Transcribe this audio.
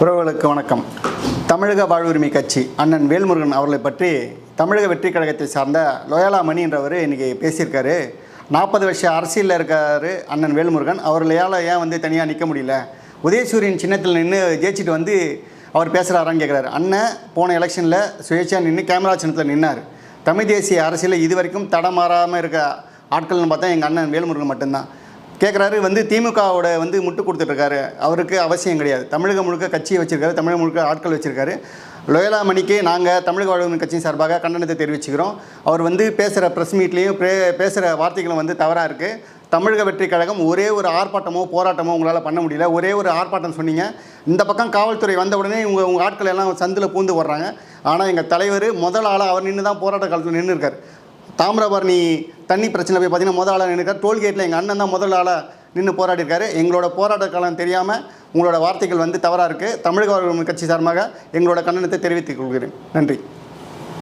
உறவுகளுக்கு வணக்கம். தமிழக வாழ்வுரிமை கட்சி அண்ணன் வேல்முருகன் அவர்களை பற்றி தமிழக வெற்றி கழகத்தை சார்ந்த லோயாலா மணி என்றவர் இன்றைக்கி பேசியிருக்காரு. 40 வருஷ அரசியலில் இருக்கார் அண்ணன் வேல்முருகன். அவர்களால் ஏன் வந்து தனியாக நிற்க முடியல, உதயசூரியன் சின்னத்தில் நின்று ஜெயிச்சுட்டு அவர் பேசுகிறாரான்னு கேட்குறாரு. அண்ணன் போன எலெக்ஷனில் சுயேட்சையாக நின்று கேமரா சின்னத்தில் நின்னார். தமிழ் தேசிய அரசியலில் இது வரைக்கும் தடமாறாமல் இருக்க ஆட்கள்னு பார்த்தா எங்கள் அண்ணன் வேல்முருகன் மட்டும்தான். கேட்குறாரு திமுகவோட முட்டு கொடுத்துட்ருக்காரு. அவருக்கு அவசியம் கிடையாது. தமிழகம் முழுக்க கட்சியை வச்சுருக்காரு, தமிழகம் முழுக்க ஆட்கள் வச்சுருக்காரு. லோயாலா மணிக்கு நாங்கள் தமிழக வாழ்வுரிமை கட்சியின் சார்பாக கண்டனத்தை தெரிவிச்சுக்கிறோம். அவர் பேசுகிற ப்ரெஸ் மீட்லேயும் பேசுகிற வார்த்தைகளும் தவறாக இருக்குது. தமிழக வெற்றி கழகம் ஒரே ஒரு ஆர்ப்பாட்டமோ போராட்டமோ உங்களால் பண்ண முடியல. ஒரே ஒரு ஆர்ப்பாட்டம் சொன்னீங்க. இந்த பக்கம் காவல்துறை வந்த உடனே உங்கள் ஆட்கள் எல்லாம் சந்தில் பூந்து வர்றாங்க. ஆனால் எங்கள் தலைவர் முதல் ஆளாக அவர் நின்று தான் போராட்ட காலத்தில் நின்று இருக்கார். தாமிரபரணி தண்ணி பிரச்சனை போய் பார்த்தீங்கன்னா முதல் ஆளாக நின்றுக்கார். டோல்கேட்டில் எங்கள் அண்ணன் தான் முதல் ஆளாக நின்று போராடிருக்காரு. எங்களோட போராட்ட காலம் தெரியாமல் உங்களோட வார்த்தைகள் தவறாக இருக்குது. தமிழக வாழ்வுரிமை கட்சி சார்பாக எங்களோட கண்டனத்தை தெரிவித்துக் கொள்கிறேன். நன்றி.